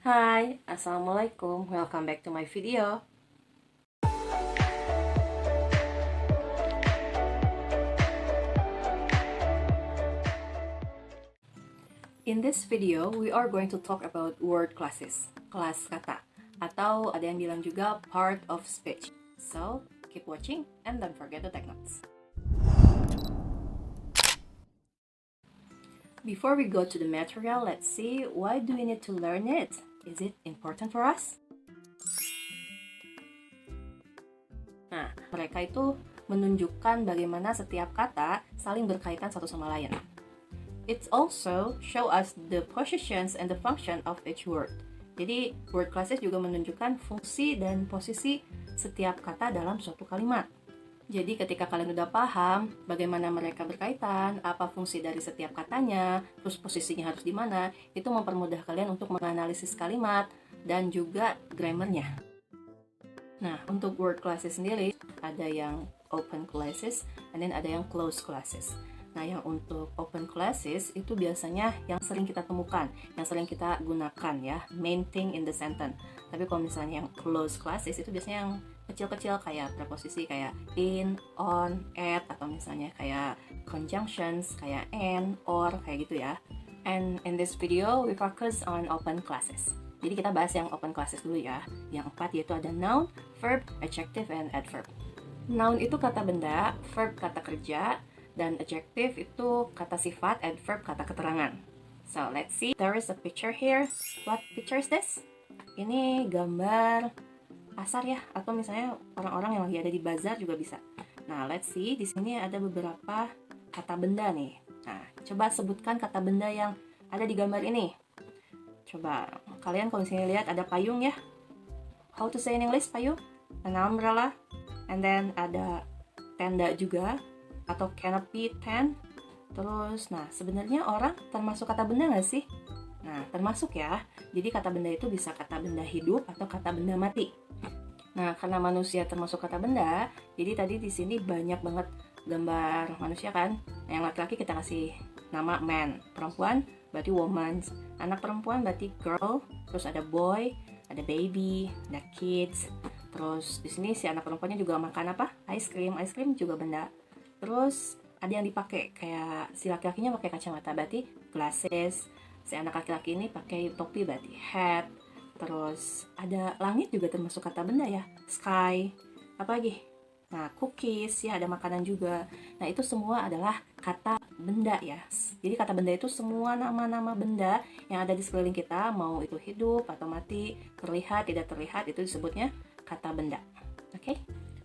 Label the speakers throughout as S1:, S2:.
S1: Hai, Assalamualaikum. Welcome back to my video. In this video, we are going to talk about word classes, kelas kata, atau ada yang bilang juga part of speech. So, keep watching and don't forget to take notes. Before we go to the material, let's see why do we need to learn it? Is it important for us? Nah, mereka itu menunjukkan bagaimana setiap kata saling berkaitan satu sama lain. It also show us the positions and the function of each word. Jadi, word classes juga menunjukkan fungsi dan posisi setiap kata dalam suatu kalimat. Jadi, ketika kalian udah paham bagaimana mereka berkaitan, apa fungsi dari setiap katanya, terus posisinya harus di mana, itu mempermudah kalian untuk menganalisis kalimat dan juga grammarnya. Nah, untuk word classes sendiri, ada yang open classes, and then ada yang closed classes. Nah, yang untuk open classes itu biasanya yang sering kita temukan, yang sering kita gunakan ya, main thing in the sentence. Tapi kalau misalnya yang closed classes itu biasanya yang kecil-kecil kayak preposisi kayak in, on, at, atau misalnya kayak conjunctions kayak and, or, kayak gitu ya. And in this video, we focus on open classes. Jadi kita bahas yang open classes dulu ya. Yang 4 yaitu ada noun, verb, adjective, and adverb. Noun itu kata benda, verb kata kerja, dan adjective itu kata sifat, adverb kata keterangan. So let's see, there is a picture here. What picture is this? Ini gambar pasar ya, atau misalnya orang-orang yang lagi ada di bazar juga bisa. Nah, let's see, di sini ada beberapa kata benda nih. Nah, coba sebutkan kata benda yang ada di gambar ini. Coba kalian kalau misalnya lihat ada payung ya. How to say in English payung? An umbrella. And then ada tenda juga, atau canopy, tent. Terus, nah sebenarnya orang termasuk kata benda nggak sih? Nah, termasuk ya. Jadi kata benda itu bisa kata benda hidup atau kata benda mati. Nah, karena manusia termasuk kata benda, jadi tadi di sini banyak banget gambar manusia kan. Nah, yang laki-laki kita kasih nama man, perempuan berarti woman, anak perempuan berarti girl, terus ada boy, ada baby, ada kids. Terus di sini si anak perempuannya juga makan apa? Ice cream juga benda. Terus ada yang dipakai kayak si laki-lakinya pakai kacamata berarti glasses, si anak laki-laki ini pakai topi berarti hat. Terus ada langit juga termasuk kata benda ya, sky, apa lagi? Nah, cookies ya, ada makanan juga. Nah, itu semua adalah kata benda ya. Jadi kata benda itu semua nama-nama benda yang ada di sekeliling kita, mau itu hidup atau mati, terlihat, tidak terlihat, itu disebutnya kata benda. Oke?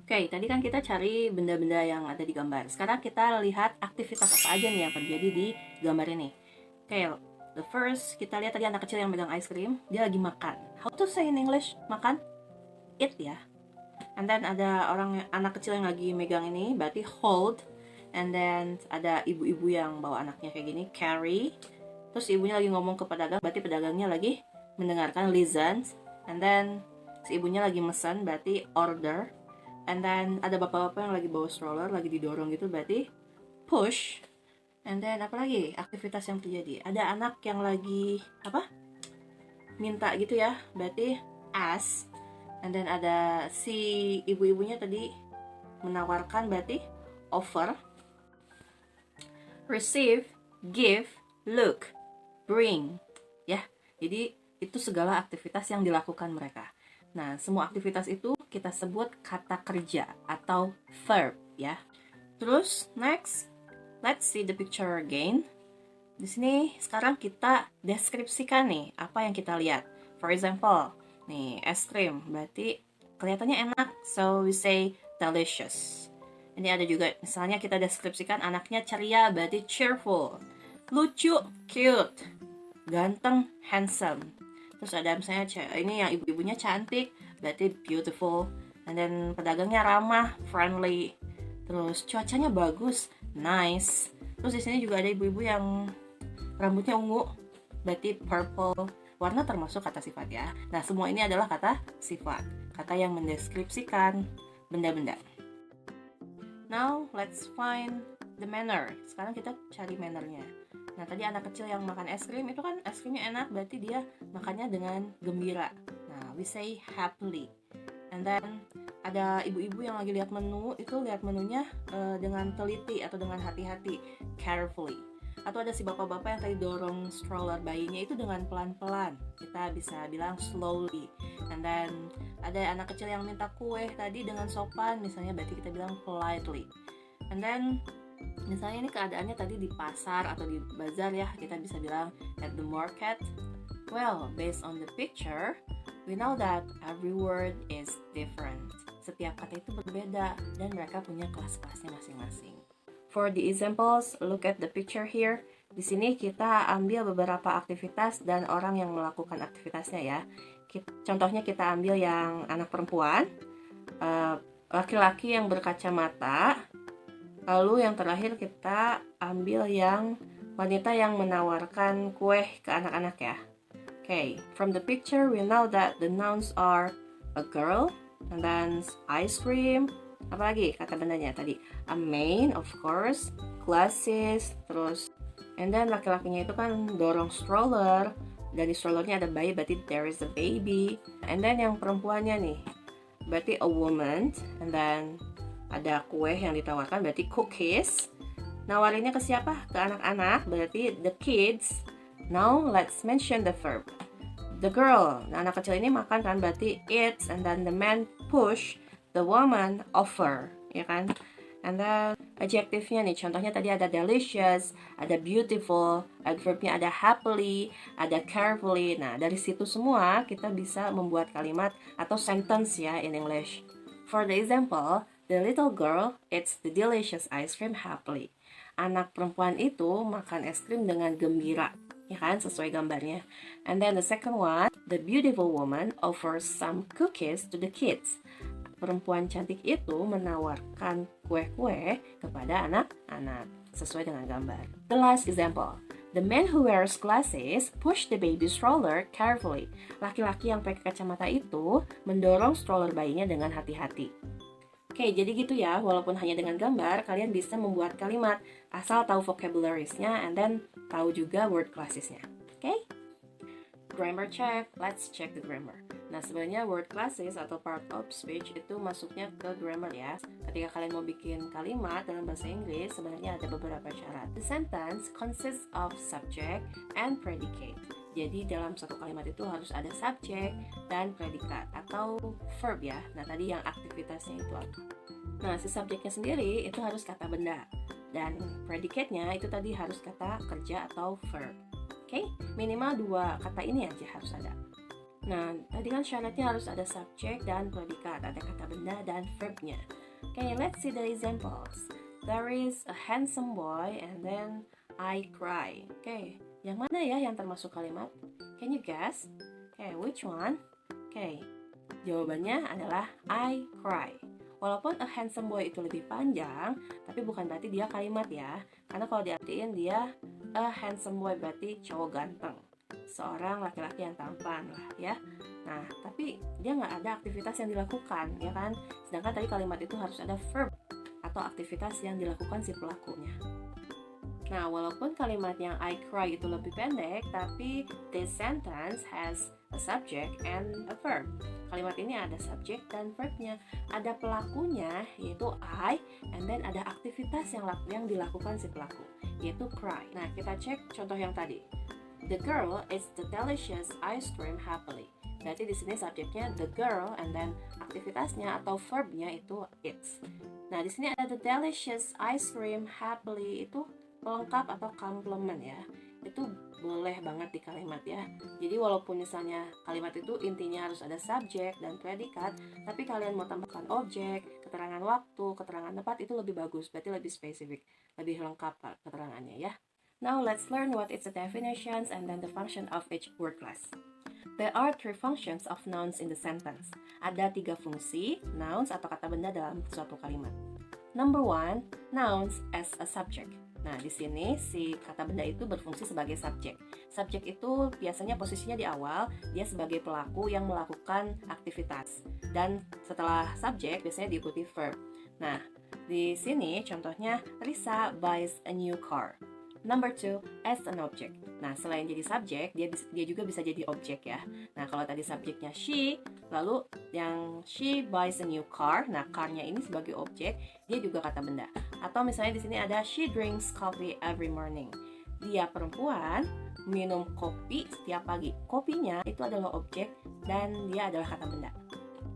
S1: Oke, tadi kan kita cari benda-benda yang ada di gambar. Sekarang kita lihat aktivitas apa aja nih yang terjadi di gambar ini. Oke, the first, kita lihat tadi anak kecil yang megang ice cream, dia lagi makan. How to say in English? Makan? Eat ya. And then ada anak kecil yang lagi megang ini, berarti hold. And then ada ibu-ibu yang bawa anaknya kayak gini, carry. Terus ibunya lagi ngomong ke pedagang, berarti pedagangnya lagi mendengarkan, listen. And then si ibunya lagi mesen, berarti order. And then ada bapak-bapak yang lagi bawa stroller, lagi didorong gitu, berarti push. And then apa lagi aktivitas yang terjadi? Ada anak yang lagi apa? Minta gitu ya, berarti ask. And then ada si ibu-ibunya tadi menawarkan, berarti offer. Receive, give, look, bring. Ya, jadi itu segala aktivitas yang dilakukan mereka. Nah, semua aktivitas itu kita sebut kata kerja atau verb ya. Terus next, let's see the picture again. Di sini sekarang kita deskripsikan nih apa yang kita lihat. For example, nih es krim berarti kelihatannya enak, so we say delicious. Ini ada juga misalnya kita deskripsikan anaknya ceria berarti cheerful, lucu, cute, ganteng, handsome. Terus ada misalnya ini yang ibu-ibunya cantik berarti beautiful, and then pedagangnya ramah, friendly. Terus cuacanya bagus, nice. Terus di sini juga ada ibu-ibu yang rambutnya ungu berarti purple. Warna termasuk kata sifat ya. Nah, semua ini adalah kata sifat, kata yang mendeskripsikan benda-benda. Now, let's find the manner. Sekarang kita cari mannernya. Nah, tadi anak kecil yang makan es krim itu kan es krimnya enak, berarti dia makannya dengan gembira. Nah, we say happily. And then ada ibu-ibu yang lagi lihat menu, itu lihat menunya dengan teliti atau dengan hati-hati, carefully. Atau ada si bapak-bapak yang tadi dorong stroller bayinya itu dengan pelan-pelan, kita bisa bilang slowly. And then ada anak kecil yang minta kue tadi dengan sopan, misalnya berarti kita bilang politely. And then misalnya ini keadaannya tadi di pasar atau di bazar ya, kita bisa bilang at the market. Well, based on the picture, we know that every word is different. Setiap kata itu berbeda dan mereka punya kelas-kelasnya masing-masing. For the examples, look at the picture here. Di sini kita ambil beberapa aktivitas dan orang yang melakukan aktivitasnya ya. Contohnya kita ambil yang anak perempuan, laki-laki yang berkacamata. Lalu yang terakhir kita ambil yang wanita yang menawarkan kue ke anak-anak ya. Okay, from the picture we know that the nouns are a girl, and then ice cream, apalagi kata bendanya tadi, a man of course, glasses, terus and then laki-lakinya itu kan dorong stroller, dari strollernya ada bayi berarti there is a baby. And then yang perempuannya nih berarti a woman, and then ada kue yang ditawarkan berarti cookies. Nawarinnya ke siapa? Ke anak-anak berarti the kids. Now let's mention the verb. The girl, nah anak kecil ini makan kan berarti eats, and then the man push, the woman offer, ya kan? And then adjektifnya nih, contohnya tadi ada delicious, ada beautiful, adverbnya ada happily, ada carefully. Nah dari situ semua kita bisa membuat kalimat atau sentence ya in English. For the example, the little girl eats the delicious ice cream happily. Anak perempuan itu makan es krim dengan gembira, ya kan, sesuai gambarnya. And then the second one, the beautiful woman offers some cookies to the kids. Perempuan cantik itu menawarkan kue-kue kepada anak-anak, sesuai dengan gambar. The last example, the man who wears glasses push the baby stroller carefully. Laki-laki yang pakai kacamata itu mendorong stroller bayinya dengan hati-hati. Oke, jadi gitu ya, walaupun hanya dengan gambar, kalian bisa membuat kalimat asal tahu vocabularies-nya and then tahu juga word classes-nya. Oke? Grammar check, let's check the grammar. Nah, sebenarnya word classes atau part of speech itu masuknya ke grammar ya. Ketika kalian mau bikin kalimat dalam bahasa Inggris, sebenarnya ada beberapa syarat. The sentence consists of subject and predicate. Jadi dalam satu kalimat itu harus ada subjek dan predikat atau verb ya. Nah tadi yang aktivitasnya itu apa? Nah si subjeknya sendiri itu harus kata benda. Dan predikatnya itu tadi harus kata kerja atau verb. Oke? Minimal 2 kata ini aja harus ada. Nah tadi kan syaratnya harus ada subjek dan predikat. Ada kata benda dan verbnya. Oke, let's see the examples. There is a handsome boy and then I cry. Oke. Yang mana ya yang termasuk kalimat? Can you guess? Okay, which one? Okay, jawabannya adalah I cry. Walaupun a handsome boy itu lebih panjang, tapi bukan berarti dia kalimat ya. Karena kalau diartiin dia a handsome boy berarti cowok ganteng. Seorang laki-laki yang tampan lah ya. Nah, tapi dia nggak ada aktivitas yang dilakukan, ya kan? Sedangkan tadi kalimat itu harus ada verb atau aktivitas yang dilakukan si pelakunya. Nah, walaupun kalimat yang I cry itu lebih pendek, tapi this sentence has a subject and a verb. Kalimat ini ada subjek dan verbnya. Ada pelakunya, yaitu I, and then ada aktivitas yang dilakukan si pelaku, yaitu cry. Nah, kita cek contoh yang tadi. The girl eats the delicious ice cream happily. Berarti di sini subjeknya the girl, and then aktivitasnya atau verbnya itu eats. Nah, di sini ada the delicious ice cream happily, itu pelengkap atau komplement ya. Itu boleh banget di kalimat ya. Jadi walaupun misalnya kalimat itu intinya harus ada subjek dan predikat, tapi kalian mau tambahkan objek, keterangan waktu, keterangan tempat, itu lebih bagus. Berarti lebih spesifik, lebih lengkap keterangannya ya. Now let's learn what is the definitions and then the function of each word class. There are 3 functions of nouns in the sentence. Ada 3 fungsi nouns atau kata benda dalam suatu kalimat. Number 1, nouns as a subject. Nah, di sini si kata benda itu berfungsi sebagai subjek. Subjek itu biasanya posisinya di awal, dia sebagai pelaku yang melakukan aktivitas. Dan setelah subjek biasanya diikuti verb. Nah, Di sini contohnya Risa buys a new car. Number 2, as an object. Nah, selain jadi subjek, dia juga bisa jadi objek ya. Nah, kalau tadi subjeknya she, lalu yang she buys a new car. Nah, car-nya ini sebagai objek, dia juga kata benda. Atau misalnya di sini ada she drinks coffee every morning. Dia perempuan minum kopi setiap pagi. Kopinya itu adalah objek dan dia adalah kata benda.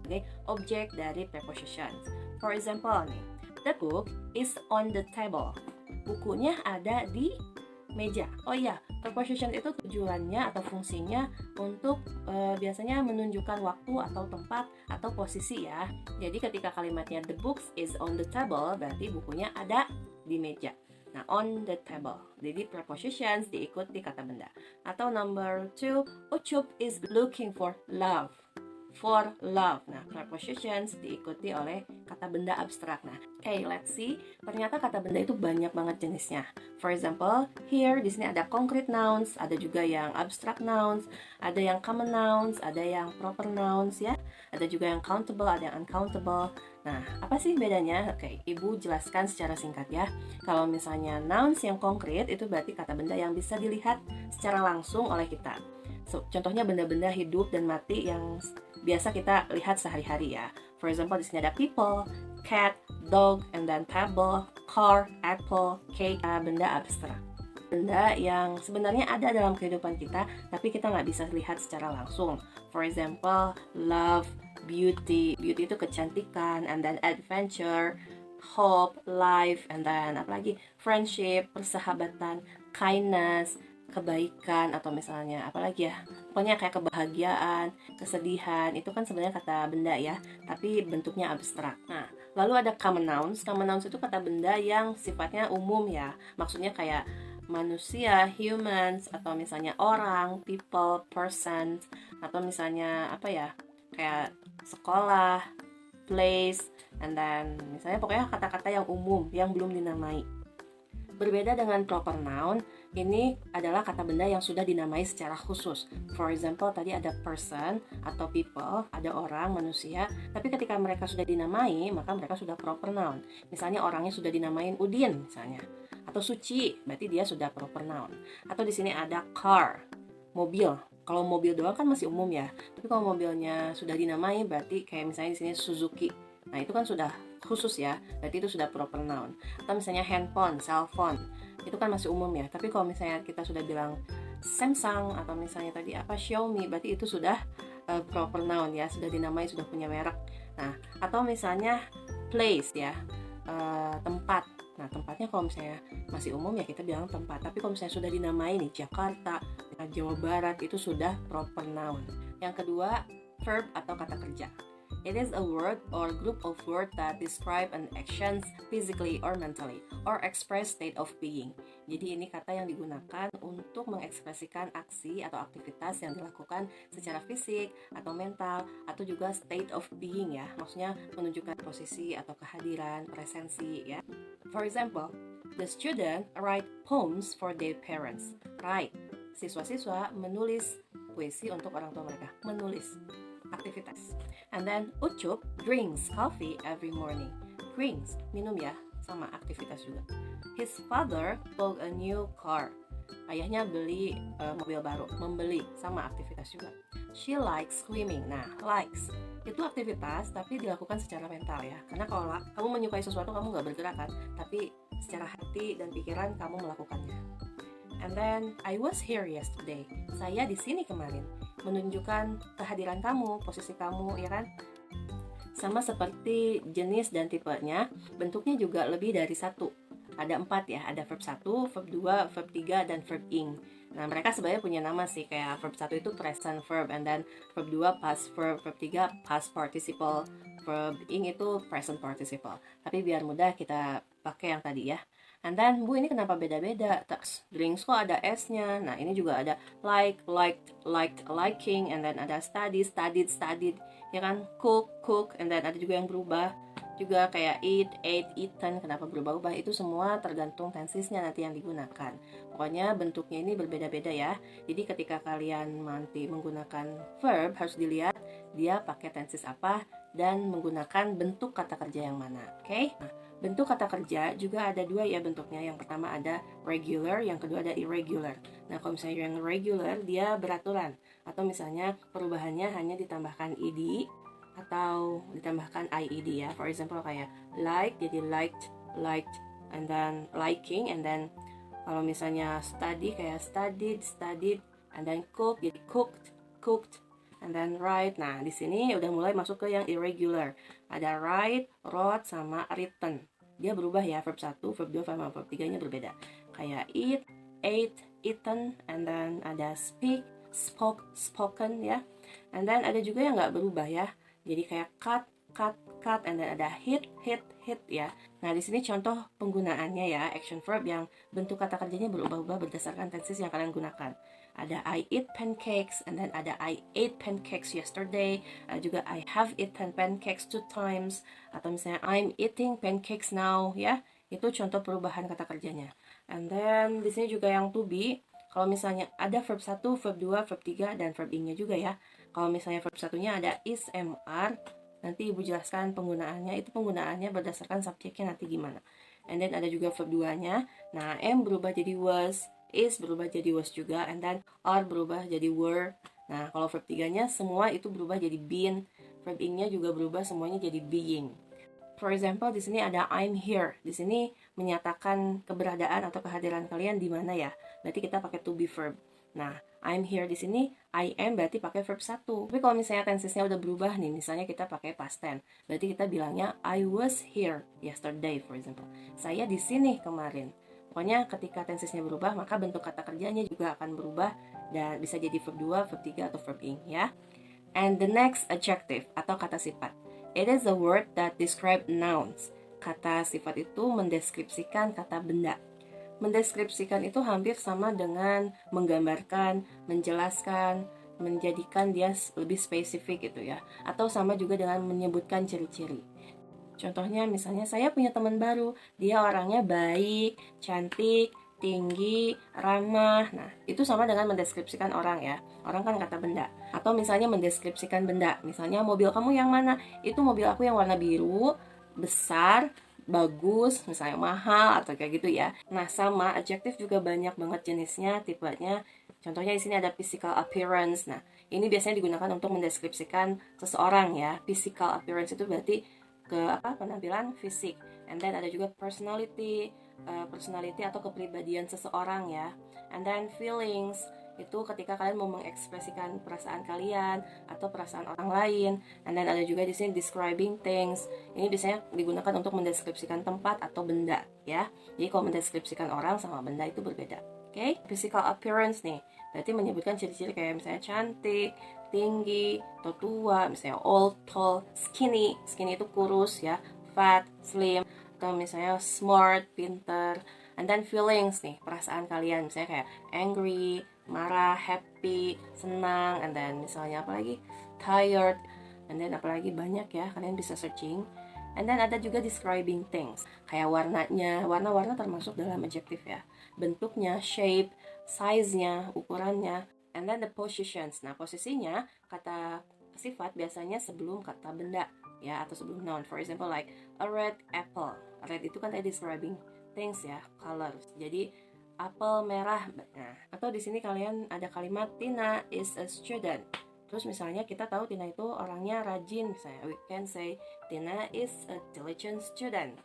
S1: Oke, objek dari prepositions. For example nih, the book is on the table. Bukunya ada di meja. Oh iya, preposition itu tujuannya atau fungsinya untuk biasanya menunjukkan waktu atau tempat atau posisi ya. Jadi ketika kalimatnya the book is on the table, berarti bukunya ada di meja. Nah, on the table. Jadi prepositions diikuti kata benda. Atau number 2, Ucup is looking for love. For love. Nah, prepositions diikuti oleh kata benda abstrak. Nah, let's see. Ternyata kata benda itu banyak banget jenisnya. For example, here di sini ada concrete nouns, ada juga yang abstract nouns, ada yang common nouns, ada yang proper nouns ya. Ada juga yang countable, ada yang uncountable. Nah, apa sih bedanya? Oke, Ibu jelaskan secara singkat ya. Kalau misalnya nouns yang konkret itu berarti kata benda yang bisa dilihat secara langsung oleh kita. So, contohnya benda-benda hidup dan mati yang biasa kita lihat sehari-hari ya. For example, di sini ada people, cat, dog, and then table, car, apple, cake, benda abstrak. Benda yang sebenarnya ada dalam kehidupan kita, tapi kita nggak bisa lihat secara langsung. For example, love, beauty. Beauty itu kecantikan, and then adventure, hope, life, and then apalagi friendship, persahabatan, kindness, kebaikan, atau misalnya apalagi ya, pokoknya kayak kebahagiaan, kesedihan, itu kan sebenarnya kata benda ya, tapi bentuknya abstrak. Nah, lalu ada common nouns. Common nouns itu kata benda yang sifatnya umum ya, maksudnya kayak manusia, humans, atau misalnya orang, people, person, atau misalnya apa ya, kayak sekolah, place, and then misalnya pokoknya kata-kata yang umum yang belum dinamai. Berbeda dengan proper noun, ini adalah kata benda yang sudah dinamai secara khusus. For example, tadi ada person atau people, ada orang, manusia, tapi ketika mereka sudah dinamai, maka mereka sudah proper noun. Misalnya orangnya sudah dinamain Udin misalnya, atau Suci, berarti dia sudah proper noun. Atau di sini ada car, mobil. Kalau mobil doang kan masih umum ya, tapi kalau mobilnya sudah dinamai, berarti kayak misalnya di sini Suzuki. Nah, itu kan sudah khusus ya, berarti itu sudah proper noun. Atau misalnya handphone, cellphone, itu kan masih umum ya. Tapi kalau misalnya kita sudah bilang Samsung atau misalnya tadi apa Xiaomi, berarti itu sudah proper noun ya, sudah dinamai, sudah punya merek. Nah, atau misalnya place ya, tempat. Nah, tempatnya kalau misalnya masih umum ya kita bilang tempat. Tapi kalau misalnya sudah dinamai nih Jakarta, Jawa Barat, itu sudah proper noun. Yang kedua, verb atau kata kerja. It is a word or group of words that describe an action physically or mentally or express state of being. Jadi ini kata yang digunakan untuk mengekspresikan aksi atau aktivitas yang dilakukan secara fisik atau mental atau juga state of being ya. Maksudnya menunjukkan posisi atau kehadiran, presensi ya. For example, the student write poems for their parents. Write. Siswa-siswa menulis puisi untuk orang tua mereka. Menulis. Aktivitas. And then Ucup drinks coffee every morning. Drinks, minum ya, sama aktivitas juga. His father bought a new car. Ayahnya beli mobil baru, membeli, sama aktivitas juga. She likes swimming. Nah, likes itu aktivitas tapi dilakukan secara mental ya. Karena kalau kamu menyukai sesuatu, kamu nggak bergerak kan, tapi secara hati dan pikiran kamu melakukannya. And then I was here yesterday. Saya di sini kemarin. Menunjukkan kehadiran kamu, posisi kamu, ya kan? Sama seperti jenis dan tipenya, bentuknya juga lebih dari satu. Ada 4 ya, ada verb 1, verb 2, verb 3, dan verb ing. Nah, mereka sebenarnya punya nama sih, kayak verb 1 itu present verb, and then verb 2 past verb, verb 3 past participle, verb ing itu present participle. Tapi biar mudah kita pakai yang tadi ya. And then, Bu, ini kenapa beda-beda? Drinks kok ada S-nya. Nah, ini juga ada like, liked, liked, liking, and then ada study, studied, studied, ya kan? Cook, cook, and then ada juga yang berubah. Juga kayak eat, ate, eaten, kenapa berubah-ubah? Itu semua tergantung tensesnya nanti yang digunakan. Pokoknya bentuknya ini berbeda-beda ya. Jadi ketika kalian nanti menggunakan verb, harus dilihat dia pakai tenses apa dan menggunakan bentuk kata kerja yang mana. Oke? Nah, Bentuk kata kerja juga ada dua ya bentuknya. Yang pertama ada regular, yang kedua ada irregular. Nah, kalau misalnya yang regular, dia beraturan. Atau misalnya perubahannya hanya ditambahkan ed atau ditambahkan ied ya. For example kayak like jadi liked, and then liking, and then kalau misalnya study kayak studied, and then cook jadi cooked, and then write. Nah, di sini udah mulai masuk ke yang irregular. Ada write, wrote, sama written. Dia berubah ya, verb 1, verb 2, sama verb 3-nya berbeda. Kayak eat, ate, eaten, and then ada speak, spoken ya. And then ada juga yang nggak berubah ya. Jadi kayak cut, and then ada hit ya. Nah, di sini contoh penggunaannya ya, action verb yang bentuk kata kerjanya berubah-ubah berdasarkan tenses yang kalian gunakan. Ada I eat pancakes, and then ada I ate pancakes yesterday. Ada juga I have eaten pancakes 2 times, atau misalnya I'm eating pancakes now ya. Itu contoh perubahan kata kerjanya. And then di sini juga yang to be. Kalau misalnya ada verb 1, verb 2, verb 3, dan verb ing-nya juga ya. Kalau misalnya verb 1-nya ada is, am, are, nanti Ibu jelaskan penggunaannya. Itu penggunaannya berdasarkan subjeknya nanti gimana. And then ada juga verb 2-nya. Nah, am berubah jadi was, is berubah jadi was juga, and then are berubah jadi were. Nah, kalau verb 3-nya semua itu berubah jadi been. Verb ing-nya juga berubah semuanya jadi being. For example, di sini ada I'm here. Di sini menyatakan keberadaan atau kehadiran kalian di mana ya. Berarti kita pakai to be verb. Nah, I'm here di sini I am berarti pakai verb 1. Tapi kalau misalnya tensesnya udah berubah nih, misalnya kita pakai past tense. Berarti kita bilangnya I was here yesterday, for example. Saya di sini kemarin. Pokoknya ketika tensesnya berubah, maka bentuk kata kerjanya juga akan berubah dan bisa jadi verb 2, verb 3, atau verb ing ya. And the next adjective atau kata sifat. It is a word that describe nouns. Kata sifat itu mendeskripsikan kata benda. Mendeskripsikan itu hampir sama dengan menggambarkan, menjelaskan, menjadikan dia lebih spesifik gitu ya. Atau sama juga dengan menyebutkan ciri-ciri. Contohnya misalnya saya punya teman baru, dia orangnya baik, cantik, tinggi, ramah. Nah, itu sama dengan mendeskripsikan orang ya. Orang kan kata benda. Atau misalnya mendeskripsikan benda. Misalnya mobil kamu yang mana? Itu mobil aku yang warna biru, besar, bagus, misalnya mahal atau kayak gitu ya. Nah, sama adjektif juga banyak banget jenisnya, tipenya. Contohnya di sini ada physical appearance. Nah, ini biasanya digunakan untuk mendeskripsikan seseorang ya. Physical appearance itu berarti penampilan fisik. And then ada juga personality atau kepribadian seseorang ya. And then feelings itu ketika kalian mau mengekspresikan perasaan kalian atau perasaan orang lain. And then ada juga di sini describing things. Ini biasanya digunakan untuk mendeskripsikan tempat atau benda ya. Jadi kalau mendeskripsikan orang sama benda itu berbeda. Oke, physical appearance nih. Berarti menyebutkan ciri-ciri kayak misalnya cantik, tinggi, atau tua, misalnya old, tall, skinny itu kurus ya, fat, slim, atau misalnya smart, pinter. And then feelings nih, perasaan kalian, misalnya kayak angry, marah, happy, senang, and then misalnya apalagi tired, and then apalagi banyak ya, kalian bisa searching. And then ada juga describing things, kayak warnanya, warna-warna termasuk dalam adjektif ya, bentuknya, shape, size-nya, ukurannya. And then the positions. Nah, posisinya kata sifat biasanya sebelum kata benda ya, atau sebelum noun. For example like a red apple. Red itu kan tadi describing things ya, colors. Jadi apel merah. Nah, atau di sini kalian ada kalimat Tina is a student. Terus misalnya kita tahu Tina itu orangnya rajin, misalnya we can say Tina is a diligent student.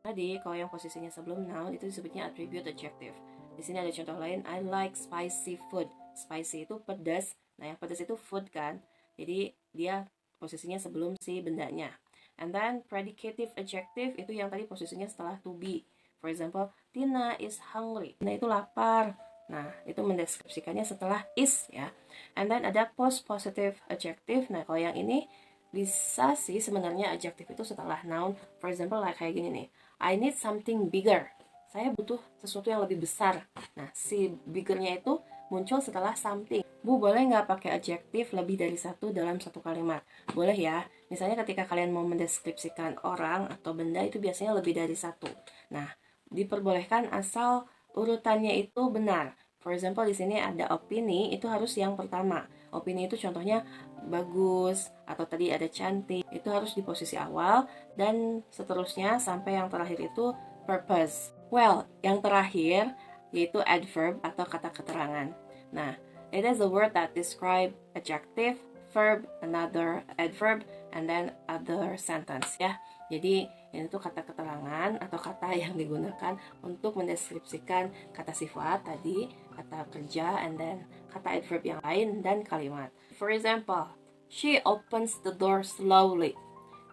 S1: Tadi kalau yang posisinya sebelum noun itu disebutnya attribute adjective. Di sini ada contoh lain, I like spicy food. Spicy itu pedas. Nah, yang pedas itu food kan. Jadi dia posisinya sebelum si bendanya. And then predicative adjective itu yang tadi posisinya setelah to be. For example, Tina is hungry. Tina itu lapar. Nah, itu mendeskripsikannya setelah is ya. And then ada post positive adjective. Nah, kalau yang ini bisa sih sebenarnya adjektif itu setelah noun. For example, like kayak gini nih. I need something bigger. Saya butuh sesuatu yang lebih besar. Nah, si biggernya itu muncul setelah something. Bu, boleh nggak pakai adjektif lebih dari satu dalam satu kalimat? Boleh ya. Misalnya ketika kalian mau mendeskripsikan orang atau benda itu biasanya lebih dari satu. Nah, diperbolehkan asal urutannya itu benar. For example, di sini ada opini, itu harus yang pertama. Opini itu contohnya bagus, atau tadi ada cantik, itu harus di posisi awal, dan seterusnya sampai yang terakhir itu purpose. Well, yang terakhir yaitu adverb atau kata keterangan. Nah, it is a word that describe adjective, verb, another adverb, and then other sentence ya. Jadi ini tuh kata keterangan atau kata yang digunakan untuk mendeskripsikan kata sifat tadi, kata kerja, and then kata adverb yang lain dan kalimat. For example, she opens the door slowly.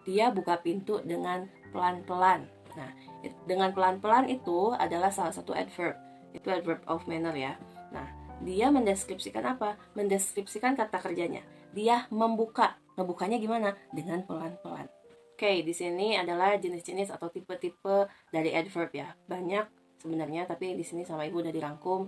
S1: Dia buka pintu dengan pelan-pelan. Nah, dengan pelan-pelan itu adalah salah satu adverb. Itu adverb of manner ya. Nah, dia mendeskripsikan apa? Mendeskripsikan kata kerjanya. Dia membuka. Ngebukanya gimana? Dengan pelan-pelan. Oke, di sini adalah jenis-jenis atau tipe-tipe dari adverb ya. Banyak sebenarnya, tapi di sini sama Ibu udah dirangkum.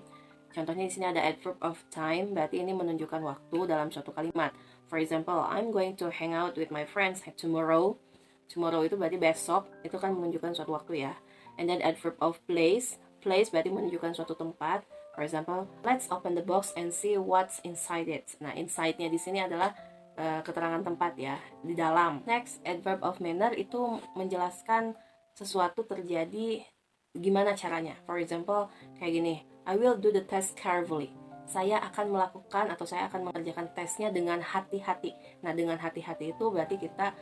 S1: Contohnya di sini ada adverb of time, berarti ini menunjukkan waktu dalam suatu kalimat. For example, I'm going to hang out with my friends tomorrow. Tomorrow itu berarti besok, itu kan menunjukkan suatu waktu ya. And then adverb of place. Place berarti menunjukkan suatu tempat. For example, let's open the box and see what's inside it. Nah, inside-nya di sini adalah keterangan tempat ya, di dalam. Next, adverb of manner itu menjelaskan sesuatu terjadi gimana caranya. For example, kayak gini, I will do the test carefully. Saya akan melakukan atau saya akan mengerjakan tesnya dengan hati-hati. Nah, dengan hati-hati itu berarti kita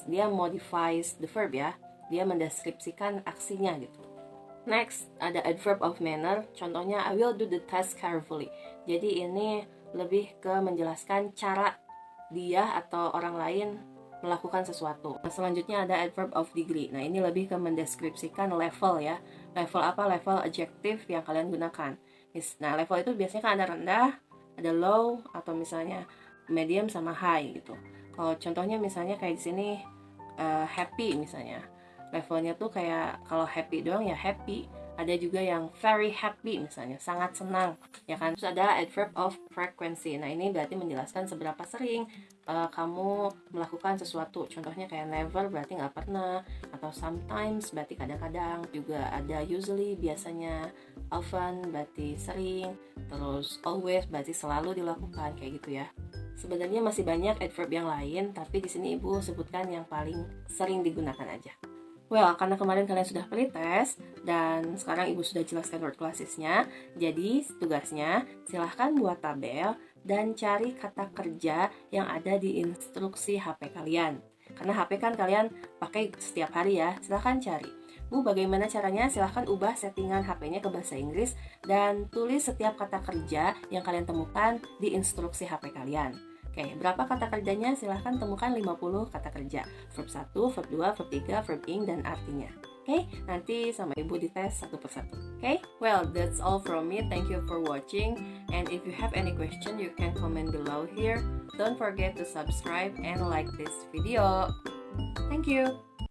S1: dia modifies the verb ya. Dia mendeskripsikan aksinya gitu. Next, ada adverb of manner. Contohnya, I will do the test carefully. Jadi ini lebih ke menjelaskan cara dia atau orang lain melakukan sesuatu. Nah, selanjutnya ada adverb of degree. Nah, ini lebih ke mendeskripsikan level ya. Level apa? Level adjektif yang kalian gunakan. Nah, level itu biasanya kan ada rendah, ada low, atau misalnya medium sama high gitu. Kalau contohnya misalnya kayak di sini happy misalnya. Levelnya tuh kayak kalau happy doang ya happy. Ada juga yang very happy misalnya, sangat senang, ya kan. Terus ada adverb of frequency. Nah, ini berarti menjelaskan seberapa sering kamu melakukan sesuatu. Contohnya kayak never berarti nggak pernah, atau sometimes berarti kadang-kadang. Juga ada usually biasanya, often berarti sering, terus always berarti selalu dilakukan kayak gitu ya. Sebenarnya masih banyak adverb yang lain, tapi di sini Ibu sebutkan yang paling sering digunakan aja. Well, karena kemarin kalian sudah pretest dan sekarang Ibu sudah jelaskan word classesnya, jadi tugasnya silahkan buat tabel dan cari kata kerja yang ada di instruksi HP kalian. Karena HP kan kalian pakai setiap hari ya, silahkan cari. Bu, bagaimana caranya? Silahkan ubah settingan HP-nya ke bahasa Inggris dan tulis setiap kata kerja yang kalian temukan di instruksi HP kalian. Oke, berapa kata kerjanya? Silahkan temukan 50 kata kerja. Verb 1, verb 2, verb 3, verb ing, dan artinya. Oke, nanti sama Ibu dites satu persatu. Oke, well, that's all from me. Thank you for watching. And if you have any question, you can comment below here. Don't forget to subscribe and like this video. Thank you.